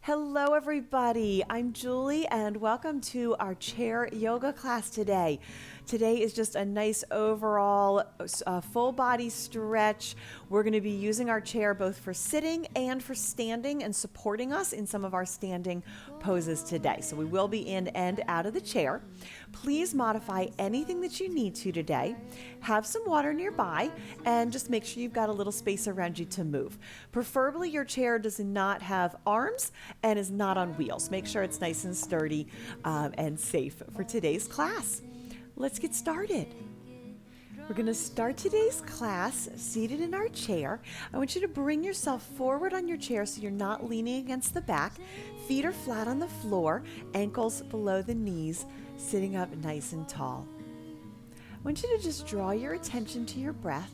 Hello, everybody. I'm Julie, and welcome to our chair yoga class today. Today is just a nice overall full body stretch. We're going to be using our chair both for sitting and for standing and supporting us in some of our standing poses today. So we will be in and out of the chair. Please modify anything that you need to today. Have some water nearby and just make sure you've got a little space around you to move. Preferably your chair does not have arms and is not on wheels. Make sure it's nice and sturdy and safe for today's class. Let's get started. We're going to start today's class seated in our chair. I want you to bring yourself forward on your chair so you're not leaning against the back. Feet are flat on the floor, ankles below the knees, sitting up nice and tall. I want you to just draw your attention to your breath.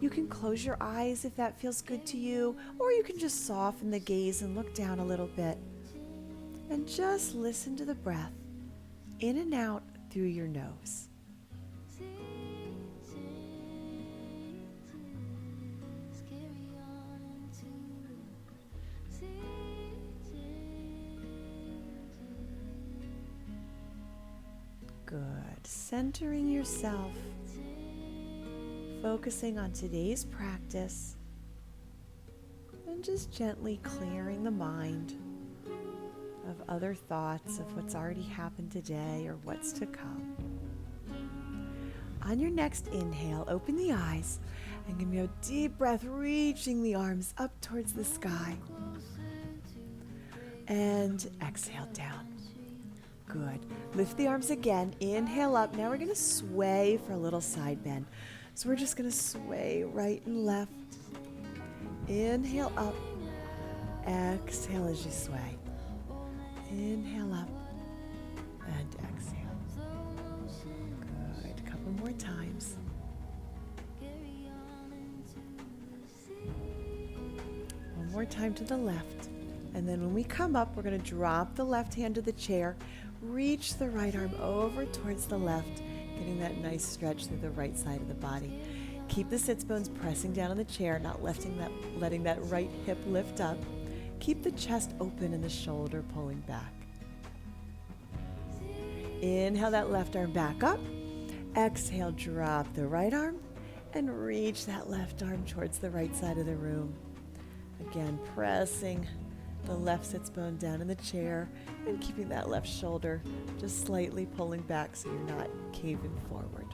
You can close your eyes if that feels good to you, or you can just soften the gaze and look down a little bit. And just listen to the breath in and out through your nose. Good. Centering yourself, focusing on today's practice, and just gently clearing the mind of other thoughts of what's already happened today or what's to come. On your next inhale, open the eyes and give me a deep breath, reaching the arms up towards the sky. And exhale down. Good. Lift the arms again. Inhale up. Now we're going to sway for a little side bend. So we're just going to sway right and left. Inhale up. Exhale as you sway. Inhale up and exhale. Good. A couple more times. One more time to the left. And then when we come up, we're going to drop the left hand to the chair. Reach the right arm over towards the left, getting that nice stretch through the right side of the body. Keep the sits bones pressing down on the chair, not letting that right hip lift up. Keep the chest open and the shoulder pulling back. Inhale that left arm back up. Exhale, drop the right arm and reach that left arm towards the right side of the room. Again, pressing the left sits bone down in the chair and keeping that left shoulder just slightly pulling back so you're not caving forward.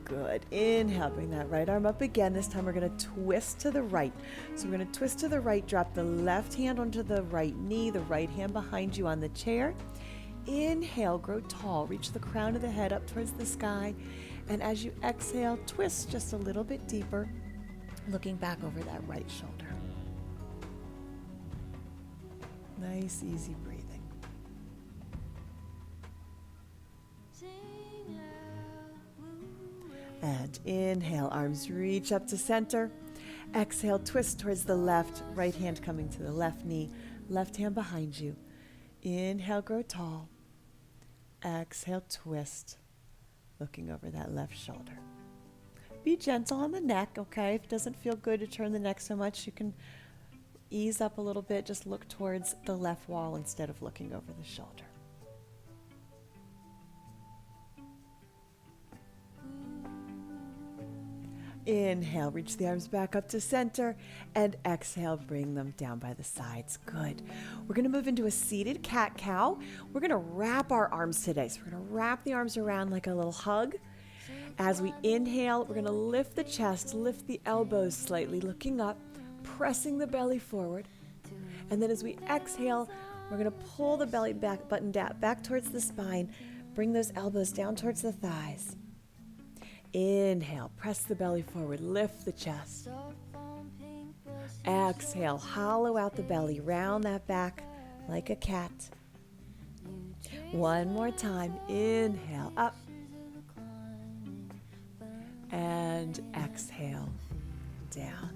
Good. Inhale, bring that right arm up again. This time we're going to twist to the right. So we're going to twist to the right, drop the left hand onto the right knee, the right hand behind you on the chair. Inhale, grow tall, reach the crown of the head up towards the sky. And as you exhale, twist just a little bit deeper, looking back over that right shoulder. Nice, easy breathing. And inhale, arms reach up to center. Exhale, twist towards the left, right hand coming to the left knee, left hand behind you. Inhale, grow tall. Exhale, twist, looking over that left shoulder. Be gentle on the neck, okay? If it doesn't feel good to turn the neck so much, you can ease up a little bit. Just look towards the left wall instead of looking over the shoulder. Inhale, reach the arms back up to center, and exhale, bring them down by the sides. Good. We're going to move into a seated cat-cow. We're going to wrap our arms today. So we're going to wrap the arms around like a little hug. As we inhale, we're going to lift the chest, lift the elbows slightly, looking up, pressing the belly forward. And then as we exhale, we're going to pull the belly button down, back towards the spine, bring those elbows down towards the thighs. Inhale, press the belly forward, lift the chest. Exhale, hollow out the belly, round that back like a cat. One more time, inhale, up. And exhale, down.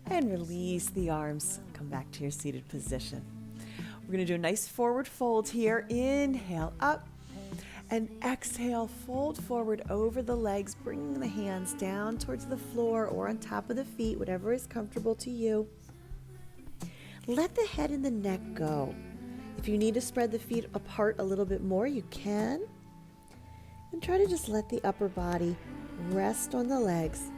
And release the arms, come back to your seated position. We're going to do a nice forward fold here. Inhale, up. And exhale, fold forward over the legs, bringing the hands down towards the floor or on top of the feet, whatever is comfortable to you. Let the head and the neck go. If you need to spread the feet apart a little bit more, you can. And try to just let the upper body rest on the legs.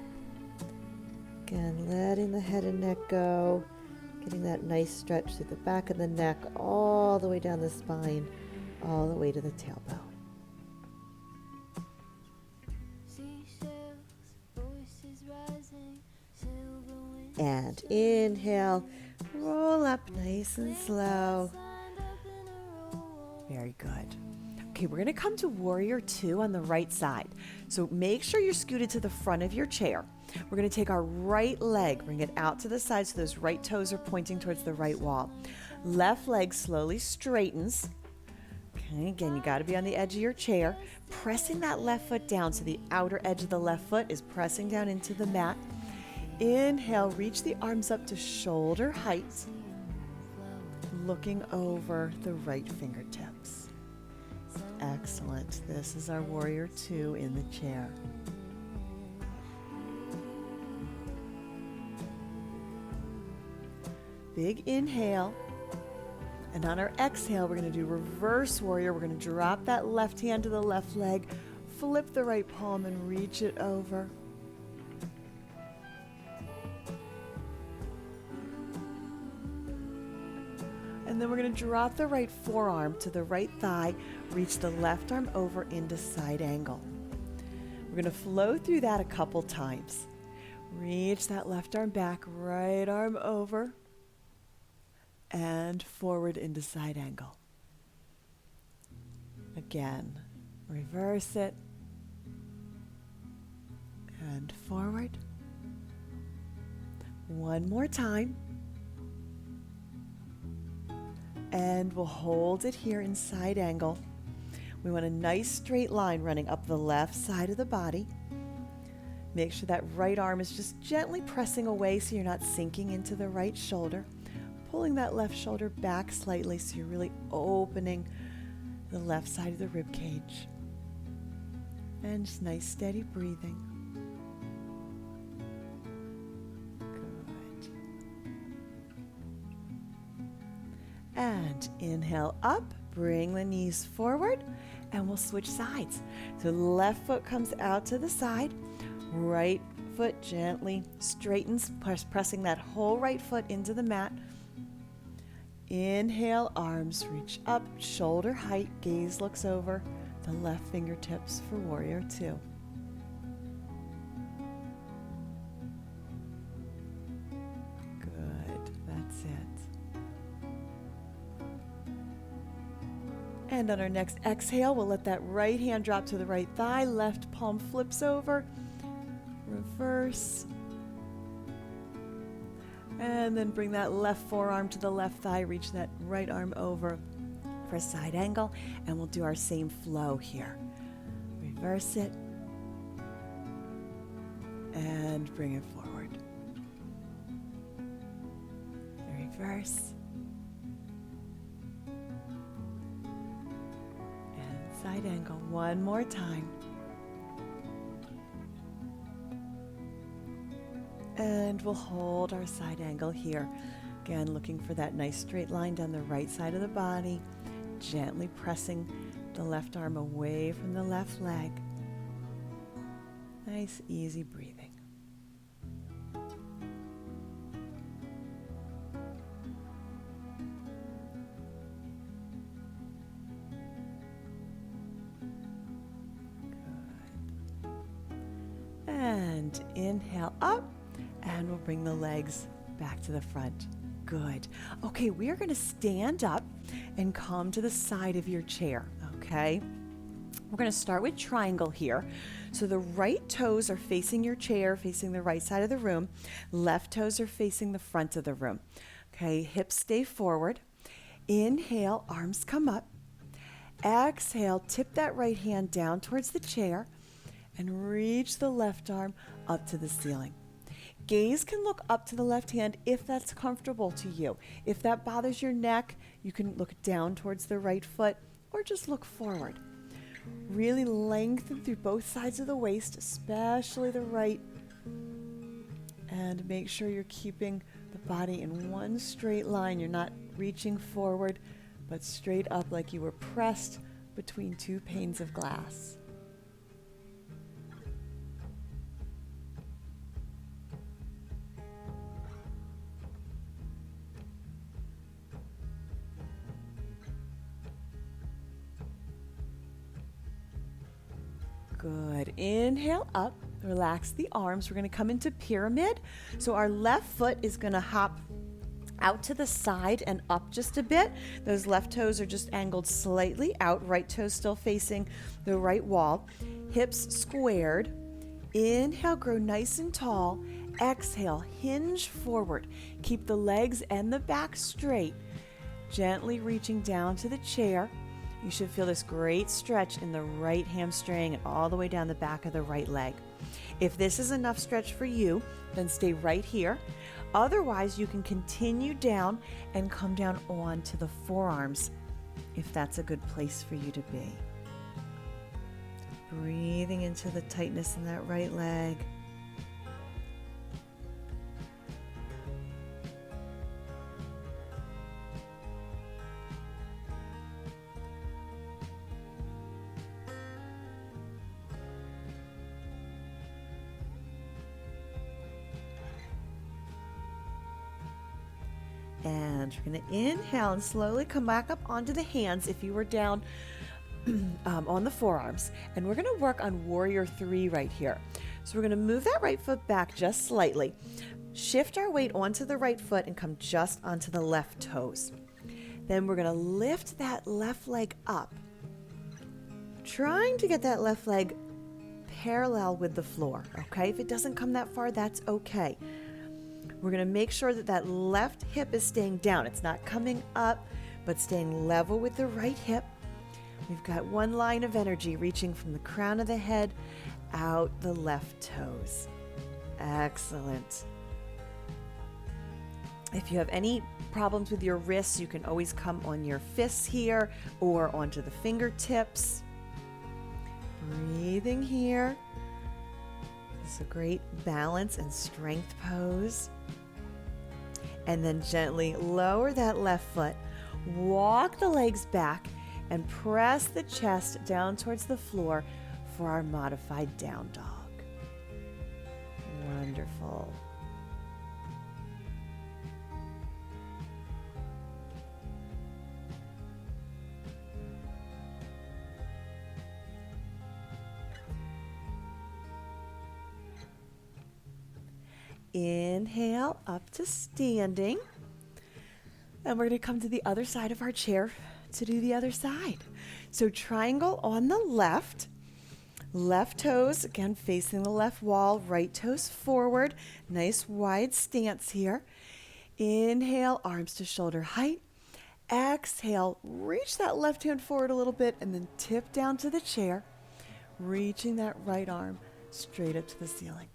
Again, letting the head and neck go, getting that nice stretch through the back of the neck, all the way down the spine, all the way to the tailbone. And inhale, roll up nice and slow. Very good. Okay, we're going to come to Warrior 2 on the right side. So make sure you're scooted to the front of your chair. We're going to take our right leg, bring it out to the side so those right toes are pointing towards the right wall. Left leg slowly straightens. Okay, again, you got to be on the edge of your chair, pressing that left foot down so the outer edge of the left foot is pressing down into the mat. Inhale, reach the arms up to shoulder height, looking over the right fingertips. Excellent. This is our Warrior 2 in the chair. Big inhale. And on our exhale, we're going to do reverse warrior. We're going to drop that left hand to the left leg, flip the right palm and reach it over. And then we're going to drop the right forearm to the right thigh, reach the left arm over into side angle. We're going to flow through that a couple times. Reach that left arm back, right arm over, and forward into side angle. Again, reverse it, and forward. One more time. And we'll hold it here in side angle. We want a nice straight line running up the left side of the body. Make sure that right arm is just gently pressing away so you're not sinking into the right shoulder. Pulling that left shoulder back slightly so you're really opening the left side of the rib cage. And just nice steady breathing. Good. And inhale up, bring the knees forward, and we'll switch sides. So left foot comes out to the side, right foot gently straightens, pressing that whole right foot into the mat. Inhale, arms reach up, shoulder height, gaze looks over the left fingertips for Warrior 2. Good, that's it. And on our next exhale, we'll let that right hand drop to the right thigh, left palm flips over, reverse. And then bring that left forearm to the left thigh, reach that right arm over for a side angle, and we'll do our same flow here. Reverse it, and bring it forward. Reverse, and side angle one more time. And we'll hold our side angle here. Again, looking for that nice straight line down the right side of the body, gently pressing the left arm away from the left leg. Nice, easy breathing. Good. And inhale up. And we'll bring the legs back to the front. Good. Okay, we are going to stand up and come to the side of your chair, okay? We're going to start with triangle here. So the right toes are facing your chair, facing the right side of the room. Left toes are facing the front of the room. Okay, hips stay forward. Inhale, arms come up. Exhale, tip that right hand down towards the chair and reach the left arm up to the ceiling. Gaze can look up to the left hand if that's comfortable to you. If that bothers your neck, you can look down towards the right foot or just look forward. Really lengthen through both sides of the waist, especially the right. And make sure you're keeping the body in one straight line. You're not reaching forward, but straight up like you were pressed between two panes of glass. Good. Inhale up, relax the arms. We're going to come into pyramid. So our left foot is going to hop out to the side and up just a bit. Those left toes are just angled slightly out, right toes still facing the right wall. Hips squared. Inhale, grow nice and tall. Exhale, hinge forward. Keep the legs and the back straight. Gently reaching down to the chair. You should feel this great stretch in the right hamstring and all the way down the back of the right leg. If this is enough stretch for you, then stay right here. Otherwise, you can continue down and come down onto the forearms if that's a good place for you to be. Breathing into the tightness in that right leg. And we're going to inhale and slowly come back up onto the hands if you were down on the forearms. And we're going to work on warrior 3 right here. So we're going to move that right foot back just slightly. Shift our weight onto the right foot and come just onto the left toes. Then we're going to lift that left leg up, trying to get that left leg parallel with the floor. Okay, if it doesn't come that far, that's okay. We're going to make sure that that left hip is staying down. It's not coming up, but staying level with the right hip. We've got one line of energy reaching from the crown of the head out the left toes. Excellent. If you have any problems with your wrists, you can always come on your fists here or onto the fingertips. Breathing here. This is a great balance and strength pose. And then gently lower that left foot, walk the legs back, and press the chest down towards the floor for our modified down dog. Wonderful. Inhale up to standing. And we're going to come to the other side of our chair to do the other side. So triangle on the left. Left toes, again, facing the left wall. Right toes forward. Nice wide stance here. Inhale, arms to shoulder height. Exhale, reach that left hand forward a little bit and then tip down to the chair. Reaching that right arm straight up to the ceiling.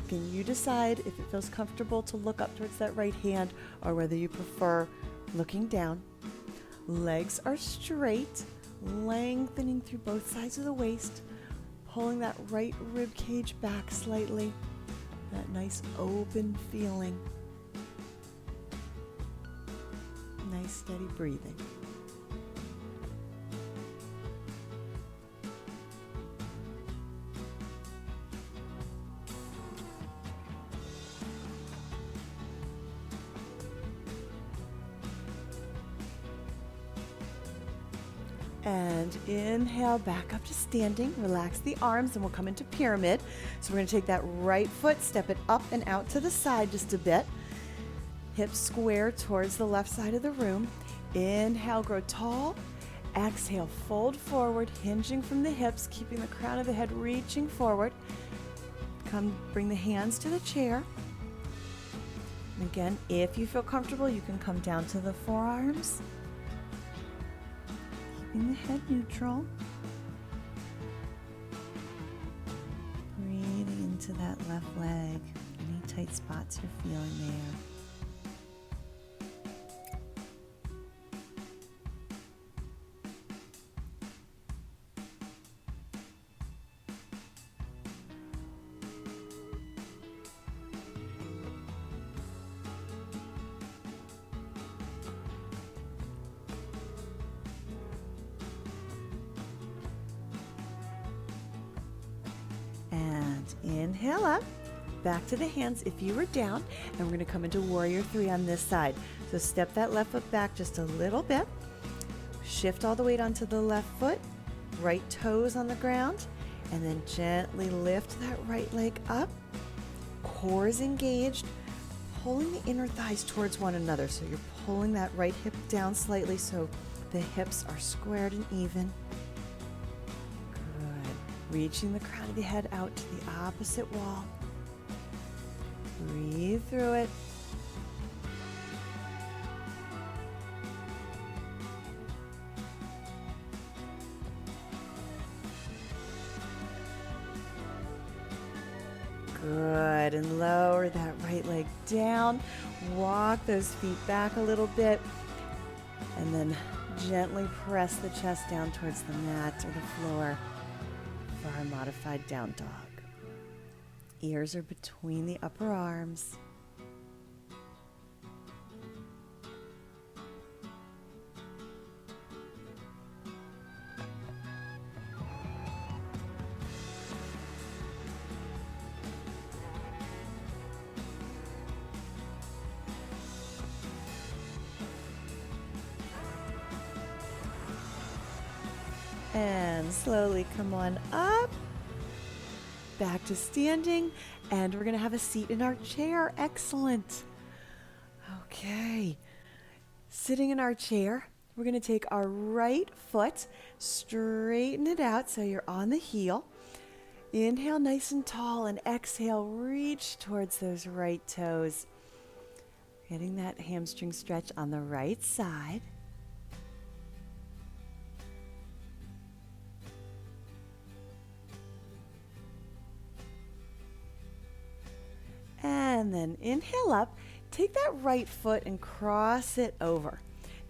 Can you decide if it feels comfortable to look up towards that right hand or whether you prefer looking down? Legs are straight, lengthening through both sides of the waist, pulling that right rib cage back slightly, that nice open feeling. Nice steady breathing. And inhale back up to standing. Relax the arms and we'll come into pyramid. So we're going to take that right foot, step it up and out to the side just a bit. Hips square towards the left side of the room. Inhale, grow tall. Exhale, fold forward, hinging from the hips, keeping the crown of the head reaching forward. Come, bring the hands to the chair. And again, if you feel comfortable, you can come down to the forearms. Keeping the head neutral. Breathing into that left leg. Any tight spots you're feeling there. Inhale up, back to the hands if you were down, and we're going to come into warrior three on this side. So step that left foot back just a little bit, shift all the weight onto the left foot, right toes on the ground, and then gently lift that right leg up. Core is engaged, pulling the inner thighs towards one another. So you're pulling that right hip down slightly so the hips are squared and even. Good. Reaching the crown of the head out to the opposite wall. Breathe through it. Good, and lower that right leg down. Walk those feet back a little bit, and then gently press the chest down towards the mat or the floor for our modified down dog. Ears are between the upper arms. And slowly come on up, back to standing, and we're going to have a seat in our chair. Excellent. Okay, sitting in our chair, we're going to take our right foot, straighten it out so you're on the heel. Inhale nice and tall, and exhale, reach towards those right toes. Getting that hamstring stretch on the right side. And then inhale up, take that right foot and cross it over.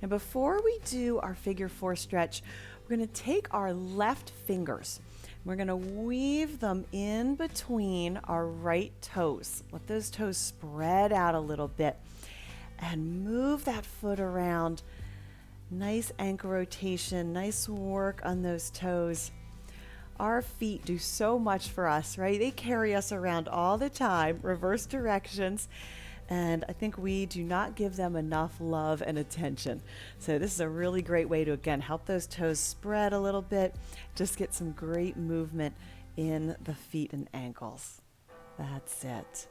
Now before we do our figure four stretch, we're going to take our left fingers. We're going to weave them in between our right toes. Let those toes spread out a little bit and move that foot around. Nice ankle rotation, nice work on those toes. Our feet do so much for us, right? They carry us around all the time, reverse directions, and I think we do not give them enough love and attention. So this is a really great way to, again, help those toes spread a little bit, just get some great movement in the feet and ankles. That's it.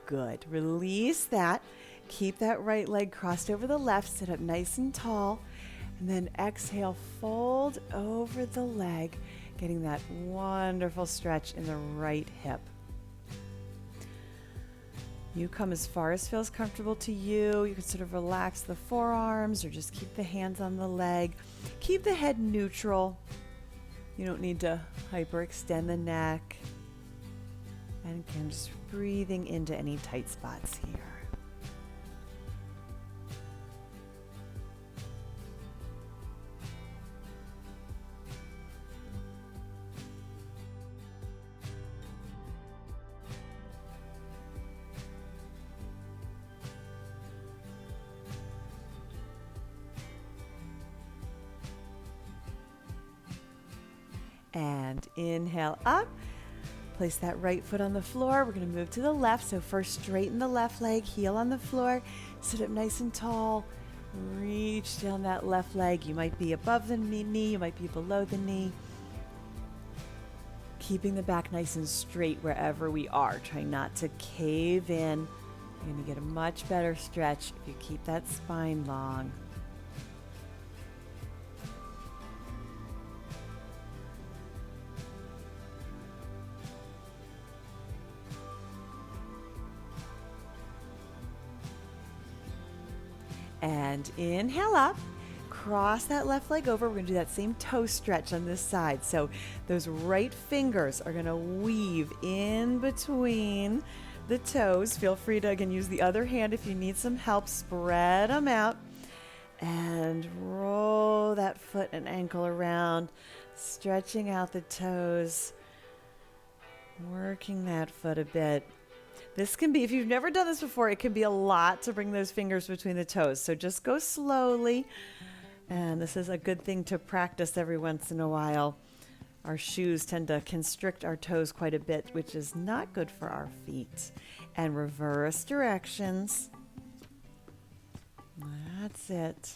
Good. Release that. Keep that right leg crossed over the left, sit up nice and tall. And then exhale, fold over the leg, getting that wonderful stretch in the right hip. You come as far as feels comfortable to you. You can sort of relax the forearms or just keep the hands on the leg. Keep the head neutral. You don't need to hyperextend the neck. And again, just breathing into any tight spots here. And inhale up, place that right foot on the floor. We're going to move to the left. So first straighten the left leg, heel on the floor, sit up nice and tall, reach down that left leg. You might be above the knee, you might be below the knee. Keeping the back nice and straight wherever we are, trying not to cave in. You're going to get a much better stretch if you keep that spine long. And inhale up, cross that left leg over. We're going to do that same toe stretch on this side. So those right fingers are going to weave in between the toes. Feel free to, again, use the other hand if you need some help. Spread them out and roll that foot and ankle around, stretching out the toes, working that foot a bit. This can be, if you've never done this before, it can be a lot to bring those fingers between the toes. So just go slowly. And this is a good thing to practice every once in a while. Our shoes tend to constrict our toes quite a bit, which is not good for our feet. And reverse directions. That's it.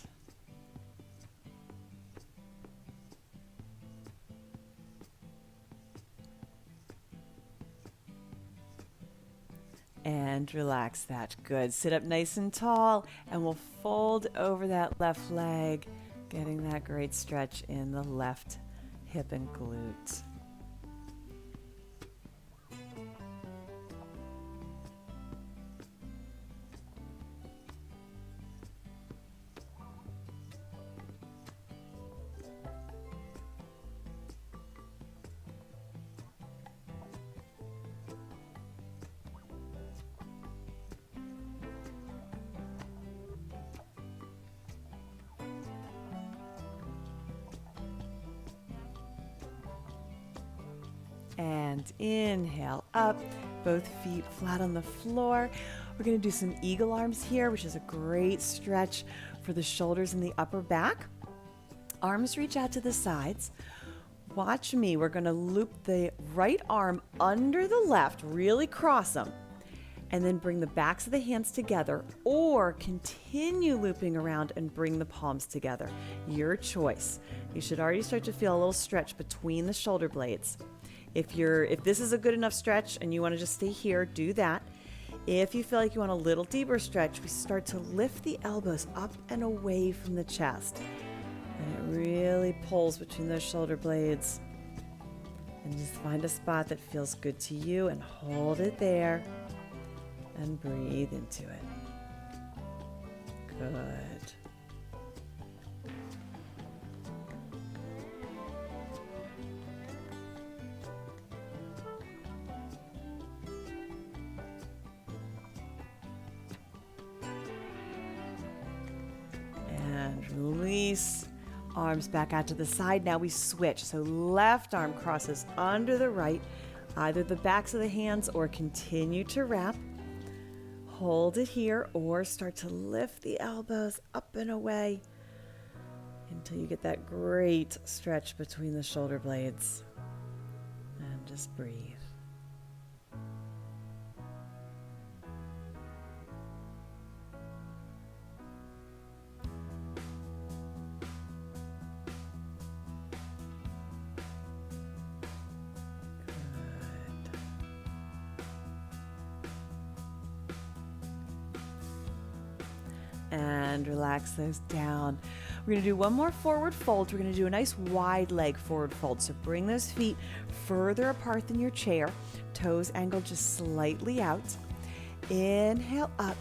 And relax that. Good. Sit up nice and tall, and we'll fold over that left leg, getting that great stretch in the left hip and glute. And inhale up, both feet flat on the floor. We're going to do some eagle arms here, which is a great stretch for the shoulders and the upper back. Arms reach out to the sides. Watch me. We're going to loop the right arm under the left, really cross them, and then bring the backs of the hands together, or continue looping around and bring the palms together. Your choice. You should already start to feel a little stretch between the shoulder blades. If this is a good enough stretch and you want to just stay here, do that. If you feel like you want a little deeper stretch, we start to lift the elbows up and away from the chest. And it really pulls between those shoulder blades. And just find a spot that feels good to you and hold it there. And breathe into it. Good. Release, arms back out to the side. Now we switch. So left arm crosses under the right, either the backs of the hands or continue to wrap. Hold it here or start to lift the elbows up and away until you get that great stretch between the shoulder blades. And just breathe. And relax those down. We're going to do one more forward fold. We're going to do a nice wide leg forward fold. So bring those feet further apart than your chair. Toes angled just slightly out. Inhale up.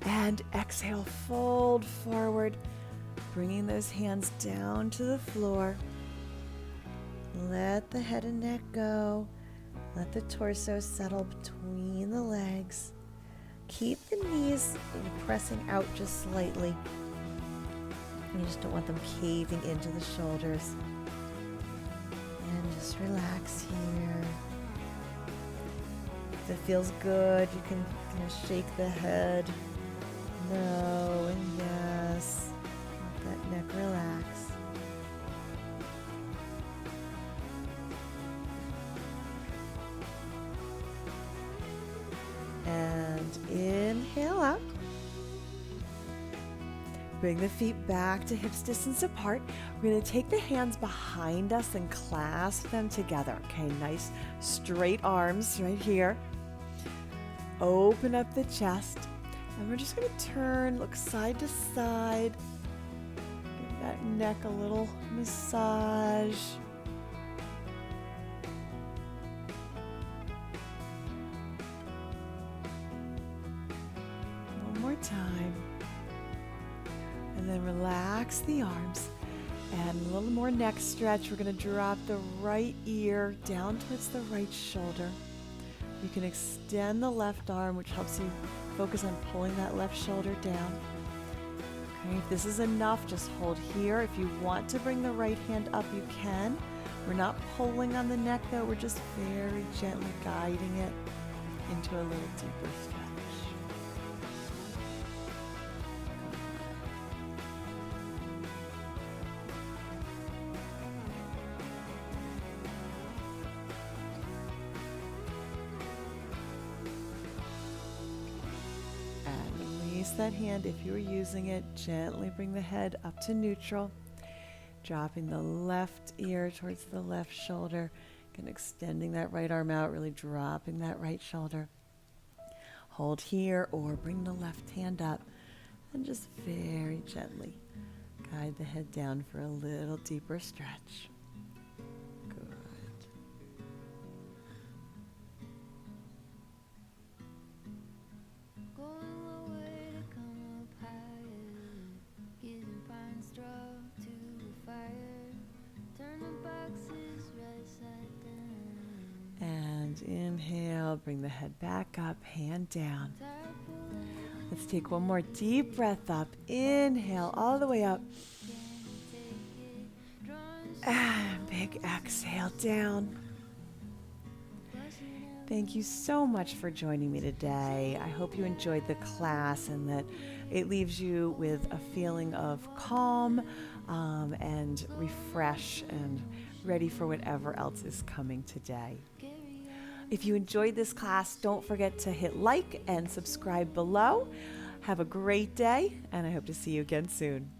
And exhale, fold forward. Bringing those hands down to the floor. Let the head and neck go. Let the torso settle between the legs. Keep the knees pressing out just slightly. You just don't want them caving into the shoulders. And just relax here. If it feels good, you can kind of shake the head. No and yes. Let that neck relax. And inhale up. Bring the feet back to hips distance apart. We're going to take the hands behind us and clasp them together. Okay, nice straight arms right here. Open up the chest. And we're just going to turn, look side to side. Give that neck a little massage. One more time. And then relax the arms. And a little more neck stretch. We're going to drop the right ear down towards the right shoulder. You can extend the left arm, which helps you focus on pulling that left shoulder down. Okay, if this is enough, just hold here. If you want to bring the right hand up, you can. We're not pulling on the neck though, we're just very gently guiding it into a little deeper stretch. release that hand if you're using it. Gently bring the head up to neutral. Dropping the left ear towards the left shoulder. And extending that right arm out, really dropping that right shoulder. Hold here or bring the left hand up and just very gently guide the head down for a little deeper stretch. Good. And inhale, bring the head back up, hand down. Let's take one more deep breath up. Inhale all the way up. And big exhale down. Thank you so much for joining me today. I hope you enjoyed the class and that it leaves you with a feeling of calm and refresh and ready for whatever else is coming today. If you enjoyed this class, don't forget to hit like and subscribe below. Have a great day, and I hope to see you again soon.